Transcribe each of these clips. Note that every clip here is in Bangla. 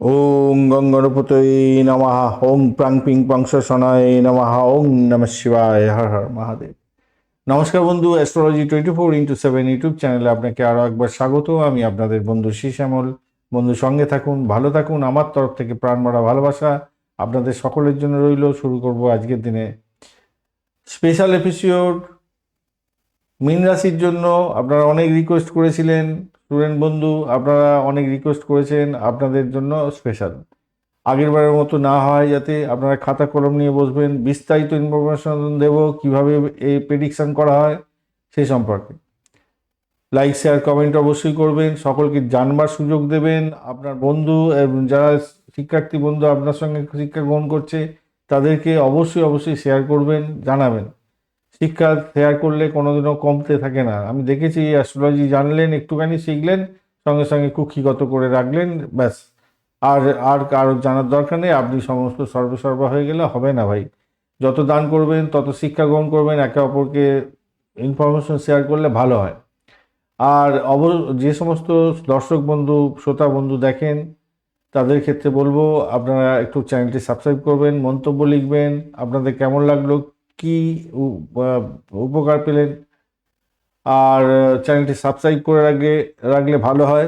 ওং গঙ্গণপতয়ে নমঃ। ওং প্রাং পিং পাংশনায় নমঃ। ওং নমঃ শিবায়। হর হর মহাদেব। নমস্কার বন্ধু, অ্যাস্ট্রোলজি 24x7 ইউটিউব চ্যানেলে আপনাকে আরও একবার স্বাগত। আমি আপনাদের বন্ধু শ্যামল। বন্ধু, সঙ্গে থাকুন, ভালো থাকুন। আমার তরফ থেকে প্রাণ ভরা ভালোবাসা আপনাদের সকলের জন্য রইল। শুরু করব আজকের দিনে স্পেশাল এপিসোড মীন রাশির জন্য। আপনারা অনেক রিকোয়েস্ট করেছিলেন, স্টুডেন্ট বন্ধু আপনারা অনেক রিকোয়েস্ট করেছেন, আপনাদের জন্য স্পেশাল। আগের বারের মতো না হয়, যাতে আপনারা খাতা কলম নিয়ে বসবেন। বিস্তারিত ইনফরমেশন দেব কিভাবে এই প্রেডিকশন করা হয় সেই সম্পর্কে। লাইক শেয়ার কমেন্ট অবশ্যই করবেন, সকলকে জানবার সুযোগ দেবেন। আপনার বন্ধু এবং যারা শিক্ষার্থী বন্ধু আপনার সঙ্গে শিক্ষা গ্রহণ করছে তাদেরকে অবশ্যই অবশ্যই শেয়ার করবেন, জানাবেন। শিক্ষা শেয়ার করলে কোনোদিনও কমতে থাকে না। আমি দেখেছি অ্যাস্ট্রোলজি জানলেন, একটুখানি শিখলেন, সঙ্গে সঙ্গে কুক্ষিগত করে রাখলেন, ব্যাস। আর আর কারোর জানার দরকার নেই। আপনি সমস্ত সর্বসর্বা হয়ে গেলে হবে না ভাই। যত দান করবেন তত শিক্ষা গ্রহণ করবেন, একে অপরকে ইনফরমেশন শেয়ার করলে ভালো হয়। আর যে সমস্ত দর্শক বন্ধু শ্রোতা বন্ধু দেখেন তাদের ক্ষেত্রে বলবো আপনারা একটু চ্যানেলটি সাবস্ক্রাইব করবেন, মন্তব্য লিখবেন, আপনাদের কেমন লাগলো, কি উপকার পেলেন। আর চ্যানেলটি সাবস্ক্রাইব করে রাখলে ভালো হয়।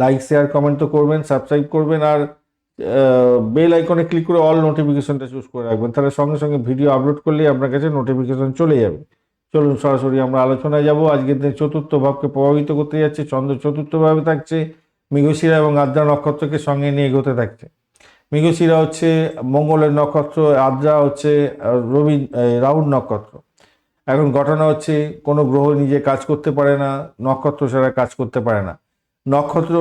লাইক শেয়ার কমেন্ট তো করবেন, সাবস্ক্রাইব করবেন, আর বেল আইকনে ক্লিক করে অল নোটিফিকেশনটা চুজ করে রাখবেন। তাহলে সঙ্গে সঙ্গে ভিডিও আপলোড করলেই আপনার কাছে নোটিফিকেশন চলে যাবে। চলুন সরাসরি আমরা আলোচনায় যাব। আজকের দিন চতুর্থ ভাবকে প্রভাবিত করতে যাচ্ছে চন্দ্র। চতুর্থ ভাবে থাকছে, মৃগশিরা এবং আদ্রা নক্ষত্রকে সঙ্গে নিয়ে এগোতে থাকছে। মৃগশিরা হচ্ছে মঙ্গলের নক্ষত্র, আদ্রা হচ্ছে রাহুর নক্ষত্র। এখন ঘটনা হচ্ছে কোনো গ্রহ নিজে কাজ করতে পারে না, নক্ষত্র ছাড়া কাজ করতে পারে না। নক্ষত্র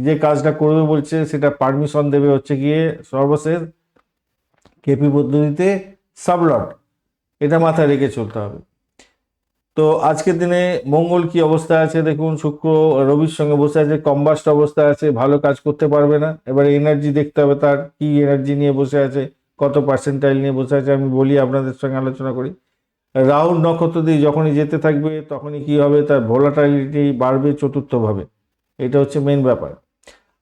যে কাজটা করবে বলছে সেটা পারমিশন দেবে হচ্ছে গিয়ে সর্বশেষ কেপি পদ্ধতিতে সাবলট। এটা মাথায় রেখে চলতে হবে। তো আজকের দিনে মঙ্গল কি অবস্থায় আছে দেখুন। শুক্র রবির সঙ্গে বসে আছে, কম্বাস্ট অবস্থায় আছে, ভালো কাজ করতে পারবে না। এবারে এনার্জি দেখতে হবে তার কি এনার্জি নিয়ে বসে আছে, কত পার্সেন্টাইল নিয়ে বসে আছে। আমি বলি, আপনাদের সঙ্গে আলোচনা করি। রাহুর নক্ষত্র দিয়ে যখনই যেতে থাকবে তখনই কি হবে, তার ভোলাটাইলিটি বাড়বে চতুর্থভাবে। এটা হচ্ছে মেন ব্যাপার।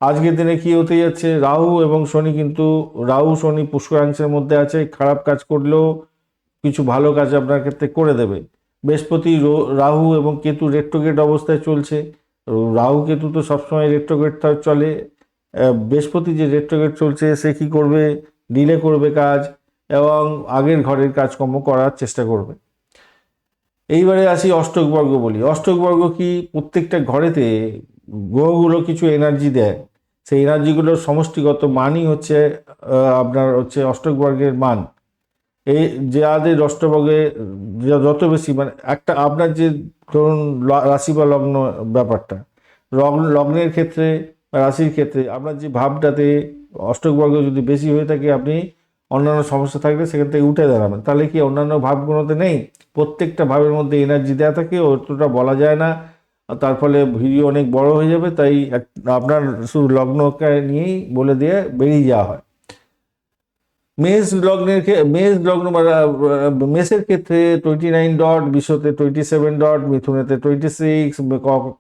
আজকের দিনে কি হতে যাচ্ছে, রাহু এবং শনি কিন্তু, রাহু শনি পুষ্করাংশের মধ্যে আছে। খারাপ কাজ করলেও কিছু ভালো কাজ আপনার ক্ষেত্রে করে দেবে। বৃহস্পতি রাহু এবং কেতু রেট্রোগেট অবস্থায় চলছে। রাহু কেতু তো সবসময় রেট্রোগেট চলে। বৃহস্পতি যে রেট্রোগেট চলছে সে কি করবে, ডিলে করবে কাজ এবং আগের ঘরের কাজকর্ম করার চেষ্টা করবে। এইবারে আসি অষ্টক বর্গ বলি। অষ্টক বর্গ কি, প্রত্যেকটা ঘরেতে গ্রহগুলো কিছু এনার্জি দেয়। সেই এনার্জিগুলোর সমষ্টিগত মানই হচ্ছে আপনার হচ্ছে অষ্টক বর্গের মান। এই যাদের অষ্টবর্গে যত বেশি মানে একটা আপনার যে ধরুন রাশি বা লগ্ন ব্যাপারটা, লগ্নের ক্ষেত্রে বা রাশির ক্ষেত্রে আপনার যে ভাবটাতে অষ্টক বর্গ যদি বেশি হয়ে থাকে, আপনি অন্যান্য সমস্যা থাকলে সেখান থেকে উঠে দাঁড়াবেন। তাহলে কি অন্যান্য ভাবগুলোতে নেই? প্রত্যেকটা ভাবের মধ্যে এনার্জি দেওয়া থাকে, অতটা বলা যায় না। আর তার ফলে ভিডিও অনেক বড় হয়ে যাবে। তাই আপনার শুধু লগ্নকে নিয়েই বলে দিয়ে বেরিয়ে যাওয়া হয়। মেষ লগ্ন মেষের ক্ষেত্রে 29 ডট, বিশ্বতে 27 ডট, মিথুনেতে 26,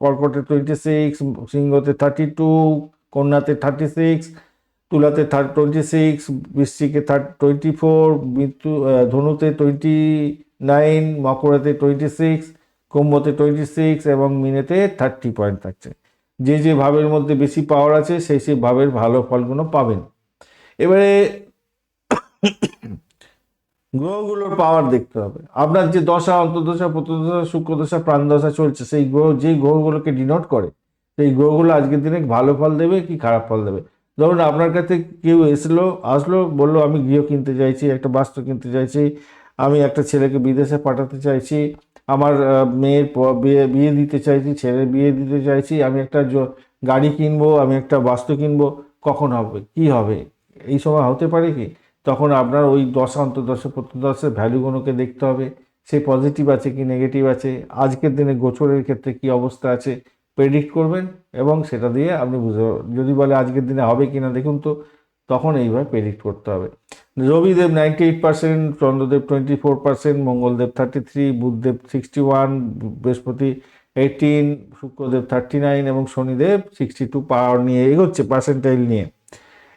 কর্কটে 26, সিংহতে 32, কন্যাতে 36, তুলাতে 26, বৃশ্চিকে 24, ধনুতে 29, মকরেতে 26, কুম্ভতে 26 এবং মিনেতে 30 পয়েন্ট থাকছে। যে যে ভাবের মধ্যে বেশি পাওয়ার আছে সেই সেই ভাবের ভালো ফলগুলো পাবেন। এবারে গ্রহগুলোর পাওয়ার দেখতে হবে। আপনার যে দশা, অন্তর্দশা, প্রত্যদশা, শুক্রদশা, প্রাণদশা চলছে, সেই গ্রহ যেই গ্রহগুলোকে ডিনোট করে সেই গ্রহগুলো আজকের দিনে ভালো ফল দেবে কি খারাপ ফল দেবে। ধরুন আপনার কাছে কেউ আসলো বললো আমি গৃহ কিনতে চাইছি, একটা বাস্তু কিনতে চাইছি, আমি একটা ছেলেকে বিদেশে পাঠাতে চাইছি, আমার মেয়ের বিয়ে দিতে চাইছি, ছেলের বিয়ে দিতে চাইছি, আমি একটা গাড়ি কিনবো, আমি একটা বাস্তু কিনবো। কখন হবে, কি হবে, এই সময় হতে পারে কি? তখন আপনার ওই দশা, অন্তর্দশা, প্রত্যদশার ভ্যালুগুলোকে দেখতে হবে, সে পজিটিভ আছে কি নেগেটিভ আছে, আজকের দিনে গোচরের ক্ষেত্রে কি অবস্থা আছে প্রেডিক্ট করবেন এবং সেটা দিয়ে আপনি যদি বলে আজকের দিনে হবে কি না দেখুন তো, তখন এইভাবে প্রেডিক্ট করতে হবে। রবিদেব 98%, চন্দ্রদেব 24%, মঙ্গলদেব 33, বুধদেব 61, বৃহস্পতি 18, শুক্রদেব 39 এবং শনিদেব 62 পাওয়ার নিয়ে এগোচ্ছে পার্সেন্টাইল নিয়ে।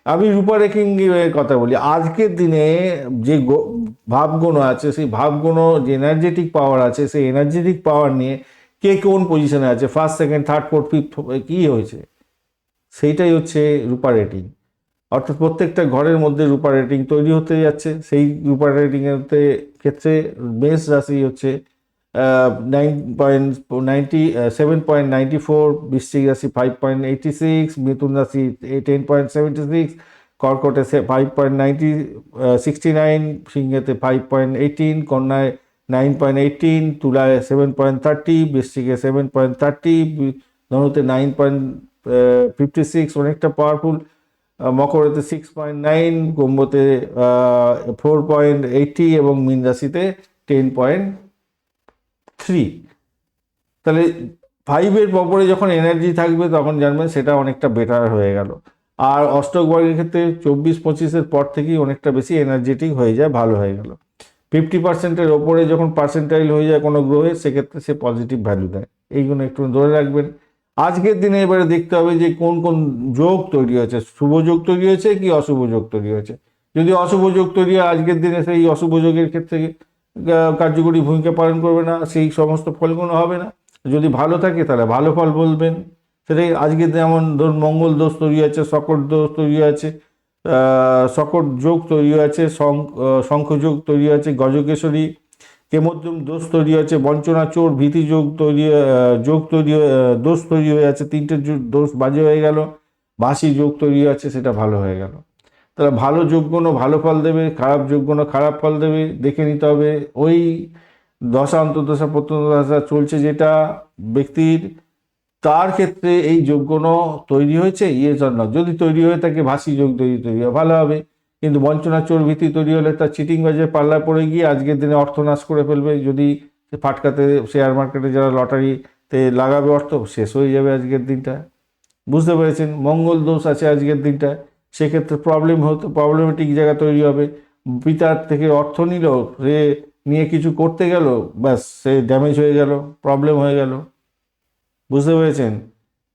আমি রূপা রেখিং এর কথা বলি। আজকের দিনে যে ভাবগুণ আছে, সেই ভাবগুণ যে এনার্জেটিক পাওয়ার আছে, সেই এনার্জেটিক পাওয়ার নিয়ে কে কোন পজিশনে আছে, first, second, third, fourth, fifth কী হয়েছে, সেইটাই হচ্ছে রূপা রেটিং। অর্থাৎ প্রত্যেকটা ঘরের মধ্যে রূপা রেটিং তৈরি হতে যাচ্ছে। সেই রূপা রেটিংয়ের ক্ষেত্রে মেষ রাশি হচ্ছে 7.94, বৃশ্চিক রাশি 5.86, মিথুন রাশি 10.76, কর্কটে 5.69, সিংহেতে 5.18, কন্যায় 9.18, তুলায় 7.30, বৃশ্চিকে 7.30, ধনুতে 9.56, অনেকটা পাওয়ারফুল। মকরেতে 6.9, কুম্ভতে 4.80 এবং মীন রাশিতে 10.3। তাহলে 5-এর পরে যখন এনার্জি থাকবে তখন জানবেন সেটা অনেকটা বেটার হয়ে গেল। আর অষ্টক বর্গের ক্ষেত্রে 24-25-এর পর থেকেই অনেকটা বেশি এনার্জেটিক হয়ে যায়, ভালো হয়ে গেল। 50%-এর ওপরে যখন পার্সেন্টাইল হয়ে যায় কোনো গ্রহে, সেক্ষেত্রে সে পজিটিভ ভ্যালু দেয়। এইগুলো একটু ধরে রাখবেন। আজকের দিনে এবারে দেখতে হবে যে কোন কোন যোগ তৈরি হয়েছে, শুভ যোগ তৈরি হয়েছে কি অশুভ যোগ তৈরি হয়েছে। যদি অশুভ যোগ তৈরি হয় আজকের দিনে, সেই অশুভ যোগের ক্ষেত্রে কার্যকরী ভূমিকা পালন করবে না, সেই সমস্ত ফলগুলো হবে না। যদি ভালো থাকে তাহলে ভালো ফল বলবেন। সেটাই আজকের যেমন ধরুন মঙ্গল দোষ তৈরি আছে, শকট দোষ তৈরি আছে, শকট যোগ তৈরি আছে, শঙ্খ যোগ তৈরি আছে, গজকেশরী কেমোদ্যম দোষ তৈরি আছে, বঞ্চনা চোর ভীতি যোগ তৈরি দোষ তৈরি হয়ে আছে, 3টে দোষ বাজে হয়ে গেল। বাসি যোগ তৈরি আছে, সেটা ভালো হয়ে গেল। তাহলে ভালো যোগগুণও ভালো ফল দেবে, খারাপ যোগগুণও খারাপ ফল দেবে। দেখে নিতে হবে ওই দশা অন্তর্দশা প্রত্যন্তদশা চলছে যেটা ব্যক্তির, তার ক্ষেত্রে এই যোগগুণও তৈরি হয়েছে জন্য। যদি তৈরি হয়ে থাকে ভাসি যোগ তৈরি হয় ভালো হবে, কিন্তু বঞ্চনা চোর ভীতি তৈরি হলে তার চিটিং বাজে পাল্লা পড়ে গিয়ে আজকের দিনে অর্থ নাশ করে ফেলবে। যদি ফাটকাতে শেয়ার মার্কেটে যারা লটারিতে লাগাবে অর্থ, শেষ হয়ে যাবে আজকের দিনটা। বুঝতে পেরেছেন? মঙ্গল দোষ আছে আজকের দিনটা, সেক্ষেত্রে প্রবলেমেটিক জায়গা তৈরি হবে। পিতার থেকে অর্থ নিল, সে নিয়ে কিছু করতে গেল, ব্যাস সে ড্যামেজ হয়ে গেল, প্রবলেম হয়ে গেল। বুঝতে পেরেছেন?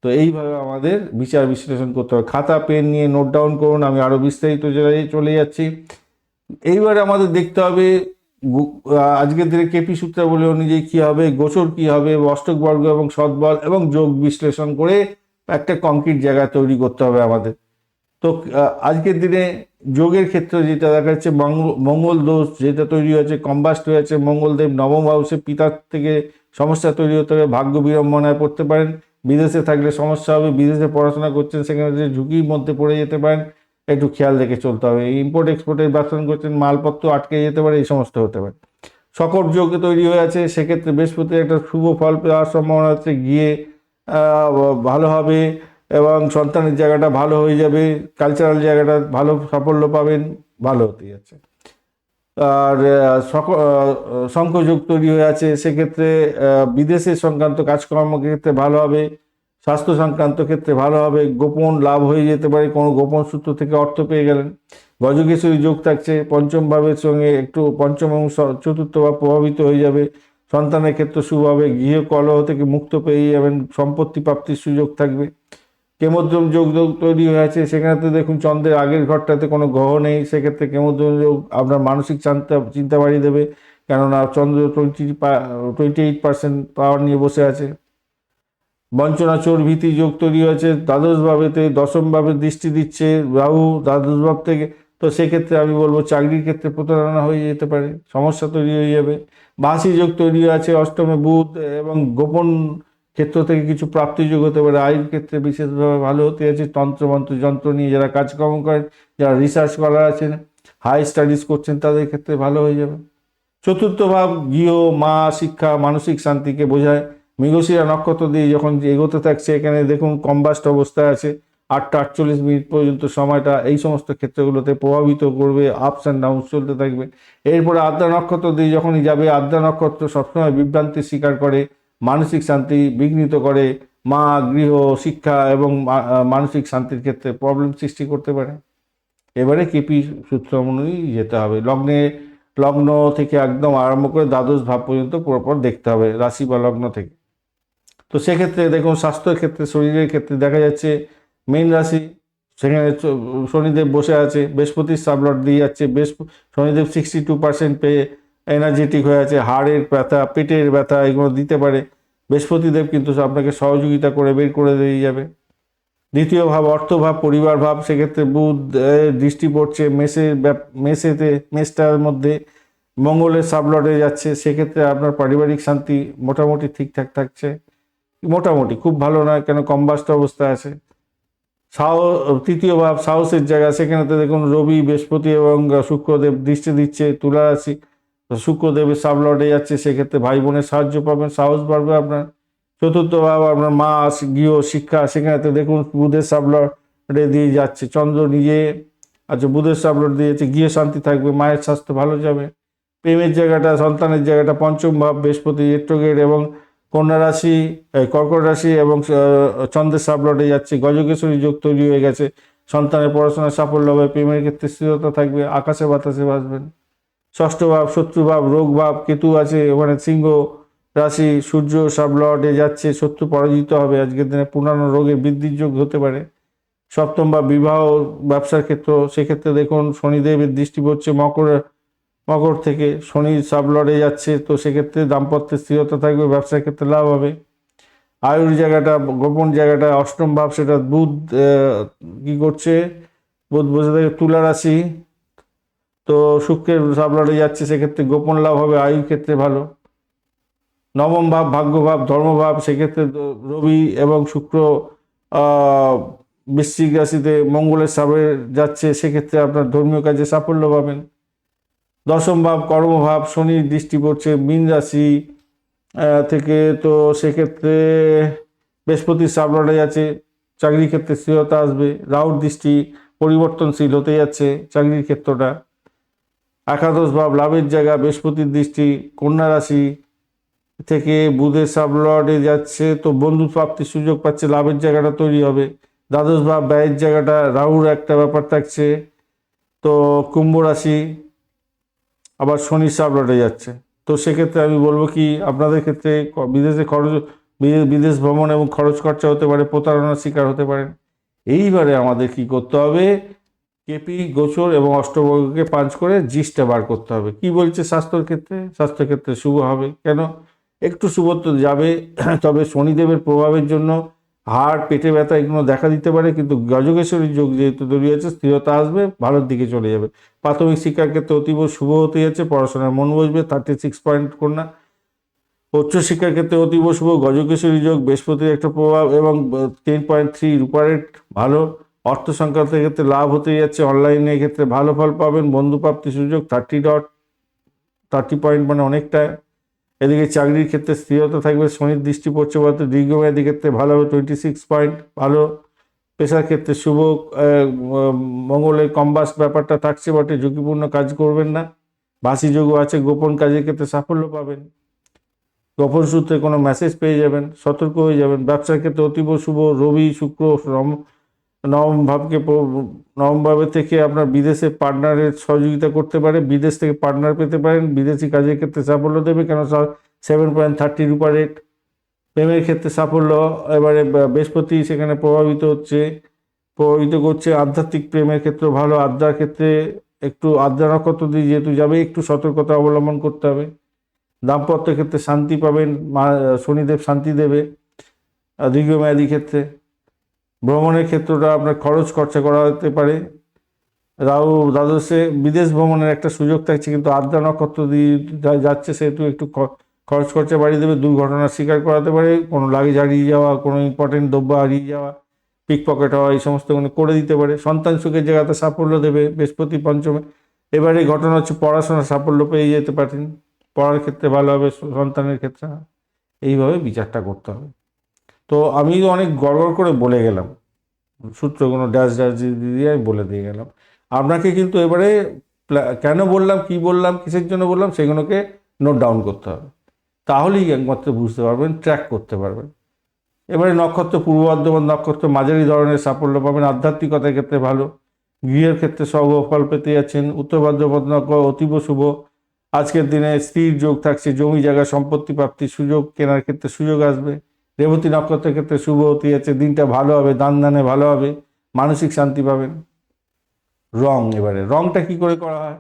তো এইভাবে আমাদের বিচার বিশ্লেষণ করতে হবে। খাতা পেন নিয়ে নোট ডাউন করুন, আমি আরও বিস্তারিত চলে যাচ্ছি। এইবারে আমাদের দেখতে হবে আজকের দিনে কেপি সূত্রাবলী অনুযায়ী কী হবে, গোচর কী হবে, অষ্টক বর্গ এবং সদ্বল এবং যোগ বিশ্লেষণ করে একটা কংক্রিট জায়গা তৈরি করতে হবে আমাদের। তো আজকের দিনে যোগের ক্ষেত্রে যেটা দেখা যাচ্ছে, মঙ্গল দোষ যেটা তৈরি হয়েছে, কম্বাস্ট হয়েছে, মঙ্গলদেব নবম হাউসে, পিতার থেকে সমস্যা তৈরি হতে হবে, ভাগ্য বিড়ম্বনায় পড়তে পারেন, বিদেশে থাকলে সমস্যা হবে, বিদেশে পড়াশোনা করছেন সেখানে যে ঝুঁকির মধ্যে পড়ে যেতে পারেন, একটু খেয়াল রেখে চলতে হবে। ইম্পোর্ট এক্সপোর্টের ব্যবসা করছেন, মালপত্র আটকে যেতে পারে, এই সমস্ত হতে পারে। শকট যোগ তৈরি হয়ে আছে, সেক্ষেত্রে বৃহস্পতির একটা শুভ ফল পাওয়ার সম্ভাবনা আছে, গিয়ে ভালো হবে এবং সন্তানের জায়গাটা ভালো হয়ে যাবে, কালচারাল জায়গাটা ভালো সাফল্য পাবেন, ভালো হতে যাচ্ছে। আর শঙ্খযোগ তৈরি হয়ে আছে, সেক্ষেত্রে বিদেশের সংক্রান্ত কাজকর্ম ক্ষেত্রে ভালো হবে, স্বাস্থ্য সংক্রান্ত ক্ষেত্রে ভালো হবে, গোপন লাভ হয়ে যেতে পারে, কোনো গোপন সূত্র থেকে অর্থ পেয়ে গেলেন। গজকেশরী যোগ থাকছে, পঞ্চম ভাবের সঙ্গে একটু পঞ্চম এবং চতুর্থ ভাব প্রভাবিত হয়ে যাবে, সন্তানের ক্ষেত্রে শুভ হবে, গৃহ কলহ থেকে মুক্ত পেয়ে যাবেন, সম্পত্তি প্রাপ্তির সুযোগ থাকবে। কেমোদ্রম যোগ তৈরি হয়ে আছে, সেখানে দেখুন চন্দ্রের আগের ঘরটাতে কোনো গ্রহ নেই, সেক্ষেত্রে কেমোদ্রম যোগ আপনার মানসিক চিন্তা বাড়িয়ে দেবে, কেননা চন্দ্র 28% পাওয়ার নিয়ে বসে আছে। বঞ্চনা চোর ভীতি যোগ তৈরি হয়েছে, দ্বাদশ ভাবেতে দশম ভাবে দৃষ্টি দিচ্ছে রাহু দ্বাদশ ভাব থেকে। তো সেক্ষেত্রে আমি বলবো চাকরির ক্ষেত্রে প্রতারণা হয়ে যেতে পারে, সমস্যা তৈরি হয়ে যাবে। বাসি যোগ তৈরি আছে অষ্টমে বুধ, এবং গোপন ক্ষেত্র থেকে কিছু প্রাপ্তি যোগ হতে পারে। আয়ের ক্ষেত্রে বিশেষভাবে ভালো হতে আছে। তন্ত্রমন্ত্র যন্ত্র নিয়ে যারা কাজকর্ম করেন, যারা রিসার্চ স্কলার আছেন, হাই স্টাডিজ করছেন, তাদের ক্ষেত্রে ভালো হয়ে যাবে। চতুর্থ ভাব গৃহ, মা, শিক্ষা, মানসিক শান্তিকে বোঝায়। মৃগশিরা নক্ষত্র দিয়ে যখন এগোতে থাকছে, এখানে দেখুন কম্বাস্ট অবস্থায় আছে, 8টা 48 মিনিট পর্যন্ত সময়টা এই সমস্ত ক্ষেত্রগুলোতে প্রভাবিত করবে, আপস অ্যান্ড ডাউন চলতে থাকবে। এরপরে আদ্রা নক্ষত্র দিয়ে যখনই যাবে, আদ্রা নক্ষত্র সবসময় বিভ্রান্তির শিকার করে, মানসিক শান্তি বিঘ্নিত করে, মা, গৃহ, শিক্ষা এবং মানসিক শান্তির ক্ষেত্রে প্রবলেম সৃষ্টি করতে পারে। এবারে কেপি সূত্র অনুযায়ী যেতে হবে। লগ্ন থেকে একদম আরম্ভ করে দ্বাদশ ভাব পর্যন্ত পরপর দেখতে হবে, রাশি বা লগ্ন থেকে। তো সেক্ষেত্রে দেখুন স্বাস্থ্যের ক্ষেত্রে, শরীরের ক্ষেত্রে দেখা যাচ্ছে মীন রাশি, সেখানে শনিদেব বসে আছে, বৃহস্পতির সাবলট দিয়ে যাচ্ছে, শনিদেব 62% পেয়ে এনার্জেটিক হয়ে আছে। হাড়ের ব্যথা, পেটের ব্যথা এগুলো দিতে পারে, বৃহস্পতিদেব কিন্তু আপনাকে সহযোগিতা করে বের করে দিয়ে যাবে। দ্বিতীয় ভাব অর্থভাব, পরিবার ভাব, সেক্ষেত্রে বুধ দৃষ্টি পড়ছে মেষটার মধ্যে, মঙ্গলের সাবলটে যাচ্ছে, সেক্ষেত্রে আপনার পারিবারিক শান্তি মোটামুটি ঠিকঠাক থাকছে, মোটামুটি খুব ভালো নয়, কেন কম্বাস্ট অবস্থা আছে। তৃতীয় ভাব সাহসের জায়গা, সেখানে তো দেখুন রবি, বৃহস্পতি এবং শুক্রদেব দৃষ্টি দিচ্ছে তুলা রাশি, শুক্রদেবের সাবলটে যাচ্ছে, সেক্ষেত্রে ভাই বোনের সাহায্য পাবেন, সাহস বাড়বে আপনার। চতুর্থ ভাব আপনার মা, গৃহ, শিক্ষা, সেখানেতে দেখুন বুধের সাবলটে দিয়ে যাচ্ছে, চন্দ্র নিজে আচ্ছা বুধের সাবলট দিয়ে যাচ্ছে, গৃহ শান্তি থাকবে, মায়ের স্বাস্থ্য ভালো যাবে। প্রেমের জায়গাটা, সন্তানের জায়গাটা, পঞ্চম ভাব বৃহস্পতি রেট্রোগেট এবং কন্যা রাশি, কর্কট রাশি এবং চন্দ্রের সাবলটে যাচ্ছে, গজকেশরী যোগ তৈরি হয়ে গেছে, সন্তানের পড়াশোনার সাফল্য হবে, প্রেমের ক্ষেত্রে স্থিরতা থাকবে, আকাশে বাতাসে ভাসবেন। ষষ্ঠ ভাব শত্রু ভাব, রোগ ভাব, কেতু আছে ওখানে সিংহ রাশি, সূর্য সাবলটে যাচ্ছে, শত্রু পরাজিত হবে, আজকের দিনে পুরানো রোগের বৃদ্ধির যোগ হতে পারে। সপ্তম ভাব বিবাহ, ব্যবসার ক্ষেত্র, সেক্ষেত্রে দেখুন শনিদেবের দৃষ্টি পড়ছে মকর থেকে, শনি সাবলটে যাচ্ছে, তো সেক্ষেত্রে দাম্পত্যের স্থিরতা থাকবে, ব্যবসার ক্ষেত্রে লাভ হবে। আয়ুর জায়গাটা, গোপন জায়গাটা, অষ্টম ভাব, সেটা বুধ কি করছে, বুধ বসে থাকে তুলা রাশি, তো শুক্রের সাবলটে যাচ্ছে, সেক্ষেত্রে গোপন লাভ হবে, আয়ুর ক্ষেত্রে ভালো। নবম ভাব ভাগ্যভাব, ধর্মভাব, সেক্ষেত্রে রবি এবং শুক্র বৃশ্চিক রাশিতে মঙ্গলের সাবে যাচ্ছে, সেক্ষেত্রে আপনার ধর্মীয় কাজে সাফল্য পাবেন। দশম ভাব কর্মভাব, শনির দৃষ্টি পড়ছে মীন রাশি থেকে, তো সেক্ষেত্রে বৃহস্পতির সাবলটে যাচ্ছে, চাকরির ক্ষেত্রে স্থিরতা আসবে। রাহুর দৃষ্টি পরিবর্তনশীল হতে যাচ্ছে চাকরির ক্ষেত্রটা। একাদশ ভাব লাভের জায়গা, বৃহস্পতির দৃষ্টি কন্যা রাশি থেকে বুধের সাবলটে যাচ্ছে, তো বন্ধু প্রাপ্তির সুযোগ পাচ্ছে, লাভের জায়গাটা তৈরি হবে। দ্বাদশ ভাব ব্যয়ের জায়গাটা, রাহুর একটা ব্যাপার থাকছে, তো কুম্ভ রাশি আবার শনির সাবলটে যাচ্ছে, তো সেক্ষেত্রে আমি বলবো কি আপনাদের ক্ষেত্রে বিদেশে খরচ, বিদেশ ভ্রমণ এবং খরচ খরচা হতে পারে, প্রতারণার শিকার হতে পারেন। এইবারে আমাদের কি করতে হবে, কেপি গোচর এবং অষ্টবর্গকে পাঁচ করে জিসটা বার করতে হবে। কি বলছে স্বাস্থ্যের ক্ষেত্রে, স্বাস্থ্যের ক্ষেত্রে শুভ হবে, কেন একটু শুভ তো যাবে, তবে শনিদেবের প্রভাবের জন্য হাড়, পেটে ব্যথা এগুলো দেখা দিতে পারে, কিন্তু গজকেশ্বরী যোগ যেহেতু তৈরি হয়েছে, স্থিরতা আসবে, ভালোর দিকে চলে যাবে। প্রাথমিক শিক্ষার ক্ষেত্রে অতীব শুভ হতে যাচ্ছে, পড়াশোনায় মন বসবে, 36 পয়েন্ট কন্যা। উচ্চশিক্ষার ক্ষেত্রে অতীব শুভ, গজকেশ্বরী যোগ, বৃহস্পতির একটা প্রভাব এবং 10.3 রূপারেট ভালো। অর্থ সংক্রান্তের ক্ষেত্রে লাভ হতে যাচ্ছে, অনলাইনের ক্ষেত্রে ভালো ফল পাবেন, বন্ধু প্রাপ্তির সুযোগ 30 পয়েন্ট মানে অনেকটা। এদিকে চাকরির ক্ষেত্রে স্থিরতা থাকবে, শনির দৃষ্টি পড়ছে বলতে দীর্ঘমেয়াদী ক্ষেত্রে ভালো হবে, 26 পয়েন্ট ভালো। পেশার ক্ষেত্রে শুভ, মঙ্গলের কম্বাস্ট ব্যাপারটা থাকছে বটে, ঝুঁকিপূর্ণ কাজ করবেন না, বাসি যোগও আছে, গোপন কাজের ক্ষেত্রে সাফল্য পাবেন, গোপন সূত্রে কোনো মেসেজ পেয়ে যাবেন, সতর্ক হয়ে যাবেন। ব্যবসার ক্ষেত্রে অতীব শুভ, রবি শুক্র নবম ভাবকে, নবম ভাবের থেকে আপনার বিদেশে পার্টনারের সহযোগিতা করতে পারে, বিদেশ থেকে পার্টনার পেতে পারেন, বিদেশি কাজের ক্ষেত্রে সাফল্য দেবে, কেন 7.30 রূপারেট। প্রেমের ক্ষেত্রে সাফল্য, এবারে বৃহস্পতি সেখানে প্রভাবিত করছে, আধ্যাত্মিক প্রেমের ক্ষেত্রে ভালো, আদ্রার ক্ষেত্রে একটু আদ্রা নক্ষত্র দিয়ে যেহেতু যাবে, একটু সতর্কতা অবলম্বন করতে হবে। দাম্পত্য ক্ষেত্রে শান্তি পাবেন, শনিদেব শান্তি দেবে দীর্ঘমেয়াদী ক্ষেত্রে। ভ্রমণের ক্ষেত্রটা আপনার খরচ খরচা করা হতে পারে, রাহু দ্বাদশে, বিদেশ ভ্রমণের একটা সুযোগ থাকছে, কিন্তু আদ্রা নক্ষত্র দিয়ে যাচ্ছে সেহেতু একটু খরচ খরচা বাড়িয়ে দেবে, দুর্ঘটনার শিকার করাতে পারে, কোনো লাগেজ হারিয়ে যাওয়া, কোনো ইম্পর্টেন্ট দ্রব্য হারিয়ে যাওয়া, পিক পকেট হওয়া, এই সমস্ত করে দিতে পারে। সন্তান সুখের জায়গাতে সাফল্য দেবে, বৃহস্পতি পঞ্চমে। এবারে ঘটনা হচ্ছে পড়াশোনার সাফল্য পেয়ে যেতে পারেন, পড়ার ক্ষেত্রে ভালো হবে, সন্তানের ক্ষেত্রে এইভাবে বিচারটা করতে হবে। তো আমি অনেক গড়গড় করে বলে গেলাম, সূত্রগুলো ড্যাশ ড্যাশ দিয়ে আমি বলে দিয়ে গেলাম আপনাকে, কিন্তু এবারে কেন বললাম, কি বললাম, কিসের জন্য বললাম, সেগুলোকে নোট ডাউন করতে হবে, তাহলেই একমাত্র বুঝতে পারবেন, ট্র্যাক করতে পারবেন। এবারে নক্ষত্র পূর্ব বর্ধমান নক্ষত্র, মাঝারি ধরনের সাফল্য পাবেন, আধ্যাত্মিকতার ক্ষেত্রে ভালো, গৃহের ক্ষেত্রে শুভ ফল পেতে যাচ্ছেন। উত্তর ভাদ্রপদ নক্ষত্র অতীব শুভ, আজকের দিনে স্থির যোগ থাকছে, জমি জায়গা সম্পত্তি প্রাপ্তির সুযোগ, কেনার ক্ষেত্রে সুযোগ আসবে। রেবতী নক্ষত্রের ক্ষেত্রে শুভ হতে যাচ্ছে, দিনটা ভালো হবে, দান দানে ভালো হবে, মানসিক শান্তি পাবেন। এবারে রংটা কি করে করা হয়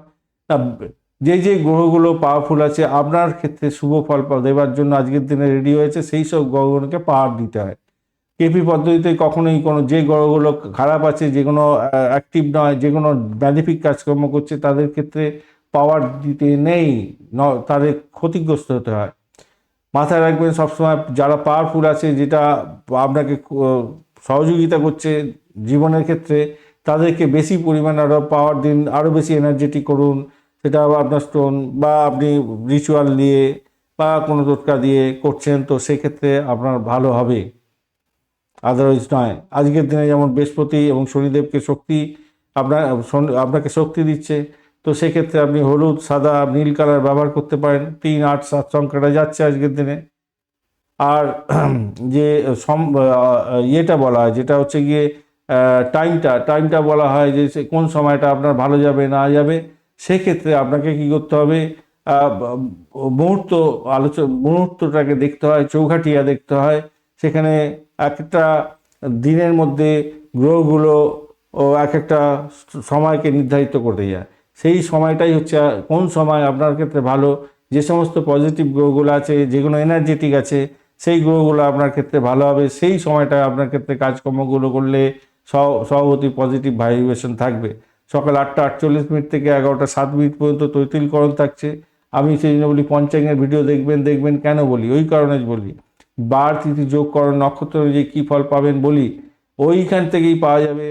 না, যে গ্রহগুলো পাওয়ারফুল আছে আপনার ক্ষেত্রে শুভ ফল দেবার জন্য আজকের দিনে রেডি হয়েছে, সেই সব গ্রহগুলোকে পাওয়ার দিতে হয়। কেপি পদ্ধতিতে কখনোই কোনো যে গ্রহগুলো খারাপ আছে, যে কোনো অ্যাক্টিভ নয়, যে কোনো ম্যালিফিক কাজকর্ম করছে, তাদের ক্ষেত্রে পাওয়ার দিতে নেই, তাদের ক্ষতিগ্রস্ত হতে হয়। মাথায় রাখবেন সবসময়, যারা পাওয়ারফুল আছে, যেটা আপনাকে সহযোগিতা করছে জীবনের ক্ষেত্রে, তাদেরকে বেশি পরিমাণে আরও পাওয়ার দিন, আরও বেশি এনার্জেটিক করুন। সেটা আপনার স্টোন বা আপনি রিচুয়াল দিয়ে বা কোনো টোটকা দিয়ে করছেন, তো সেক্ষেত্রে আপনার ভালো হবে, আদারওয়াইজ নয়। আজকের দিনে যেমন বৃহস্পতি এবং শনিদেবকে শক্তি আপনাকে শক্তি দিচ্ছে, তো সেক্ষেত্রে আপনি হলুদ, সাদা, নীল কালার ব্যবহার করতে পারেন। 3, 8, 7 সংখ্যাটা যাচ্ছে আজকের দিনে। আর যে ইয়েটা বলা হয়, যেটা হচ্ছে গিয়ে টাইমটা বলা হয় যে কোন সময়টা আপনার ভালো যাবে না যাবে, সেক্ষেত্রে আপনাকে কি করতে হবে, মুহূর্তটাকে দেখতে হয়, চৌঘাটিয়া দেখতে হয়। সেখানে একটা দিনের মধ্যে গ্রহগুলো এক একটা সময়কে নির্ধারিত করতে যায়। সেই সময়টাই হচ্ছে কোন সময় আপনার ক্ষেত্রে ভালো, যে সমস্ত পজিটিভ গ্রহগুলো আছে, যেগুলো এনার্জেটিক আছে, সেই গ্রহগুলো আপনার ক্ষেত্রে ভালো হবে। সেই সময়টা আপনার ক্ষেত্রে কাজকর্মগুলো করলে স্বভাবতই পজিটিভ ভাইব্রেশন থাকবে। সকাল 8টা 48 থেকে 11টা 7 মিনিট পর্যন্ত তৈতিলকরণ থাকছে। আমি সেই জন্য বলি পঞ্চাঙ্গের ভিডিও দেখবেন। কেন বলি? ওই কারণে বলি, বার তিথি যোগকরণ নক্ষত্র অনুযায়ী কী ফল পাবেন বলি, ওইখান থেকেই পাওয়া যাবে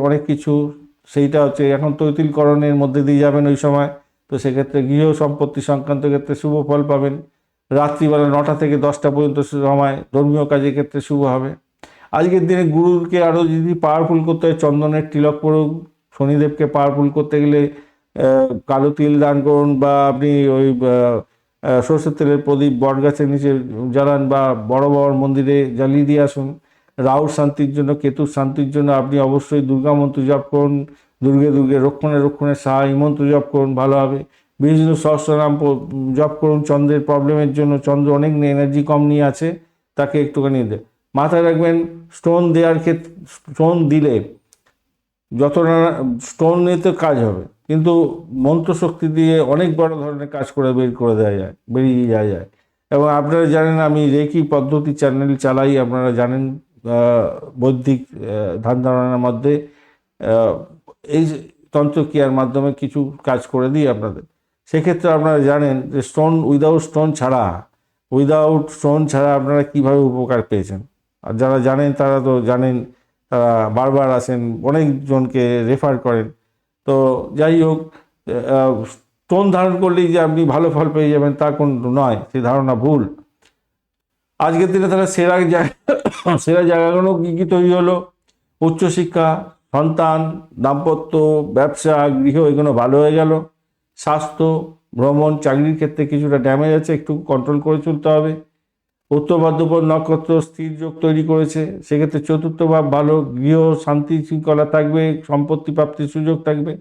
অনেক কিছু। সেইটা হচ্ছে এখন তৈতিলকরণের মধ্যে দিয়ে যাবেন ওই সময়, তো সেক্ষেত্রে গৃহ সম্পত্তি সংক্রান্ত ক্ষেত্রে শুভ ফল পাবেন। রাত্রিবেলা 9টা থেকে 10টা পর্যন্ত সময় ধর্মীয় কাজের ক্ষেত্রে শুভ হবে। আজকের দিনে গুরুকে আরও যদি পাওয়ারফুল করতে হয়, চন্দনের তিলক পড়ুন। শনিদেবকে পাওয়ারফুল করতে গেলে কালো তিল দান করুন, বা আপনি ওই সরষের তেলের প্রদীপ বটগাছের নিচে জ্বালান, বা বড় মন্দিরে জ্বালিয়ে দিয়ে আসুন। রাহুর শান্তির জন্য, কেতুর শান্তির জন্য আপনি অবশ্যই দুর্গা মন্ত্র জপ করুন। দুর্গে রক্ষণে সাহা এই মন্ত্র জপ করুন, ভালো হবে। বিষ্ণু সহস্রনাম জপ করুন চন্দ্রের প্রবলেমের জন্য। চন্দ্র অনেক এনার্জি কম নিয়ে আছে, তাকে একটুখানি মাথায় রাখবেন। স্টোন দিলে যতটা স্টোন নিয়ে তো কাজ হবে, কিন্তু মন্ত্রশক্তি দিয়ে অনেক বড় ধরনের কাজ করে বেরিয়ে যাওয়া যায়। এবং আপনারা জানেন আমি রেকি পদ্ধতি চ্যানেল চালাই, আপনারা জানেন। বৈদিক ধ্যান ধারণার মধ্যে এই তন্ত্রক্রিয়ার মাধ্যমে কিছু কাজ করে দিই আপনাদের। সেক্ষেত্রে আপনারা জানেন যে উইদাউট স্টোন ছাড়া আপনারা কীভাবে উপকার পেয়েছেন। আর যারা জানেন তারা তো জানেন, তারা বারবার আসেন, অনেকজনকে রেফার করেন। তো যাই হোক, স্টোন ধারণ করলেই যে আপনি ভালো ফল পেয়ে যাবেন তা কোন নয়, সেই ধারণা ভুল। আজকের দিনে তাহলে সেরা জায়গাগুলো কী তৈরি হলো? উচ্চশিক্ষা, সন্তান, দাম্পত্য, ব্যবসা, গৃহ, এগুলো ভালো হয়ে গেল। স্বাস্থ্য, ভ্রমণ, চাকরির ক্ষেত্রে কিছুটা ড্যামেজ আছে, একটু কন্ট্রোল করে চলতে হবে। উত্তর ভাদ্রপদ নক্ষত্র স্থির যোগ তৈরি করেছে, সেক্ষেত্রে চতুর্থ ভাব ভালো, গৃহ শান্তি শৃঙ্খলা থাকবে, সম্পত্তি প্রাপ্তির সুযোগ থাকবে।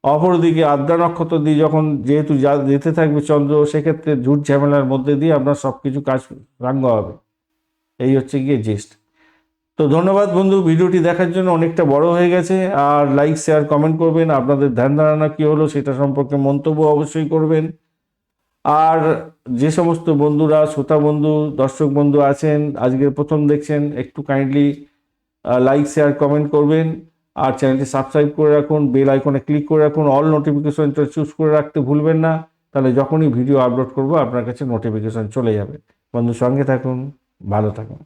অপরদিকে আদ্রা নক্ষত্র দিয়ে যেহেতু যেতে থাকবে চন্দ্র, সেক্ষেত্রে ঝুট ঝামেলার মধ্যে দিয়ে আপনার সব কিছু কাজ রাঙ্গ হবে। এই হচ্ছে গিয়ে জিস্ট। তো ধন্যবাদ বন্ধু, ভিডিওটি দেখার জন্য। অনেকটা বড় হয়ে গেছে। আর লাইক, শেয়ার, কমেন্ট করবেন। আপনাদের ধ্যান ধারণা কী হলো সেটা সম্পর্কে মন্তব্য অবশ্যই করবেন। আর যে সমস্ত বন্ধুরা, শ্রোতা বন্ধু, দর্শক বন্ধু আছেন, আজকে প্রথম দেখছেন, একটু কাইন্ডলি লাইক, শেয়ার, কমেন্ট করবেন। আর চ্যানেলটি সাবস্ক্রাইব করে রাখুন, বেল আইকনে ক্লিক করে রাখুন, অল নোটিফিকেশনটা চুজ করে রাখতে ভুলবেন না। তাহলে যখনই ভিডিও আপলোড করব আপনার কাছে নোটিফিকেশন চলে যাবে। বন্ধু, সঙ্গে থাকুন, ভালো থাকুন।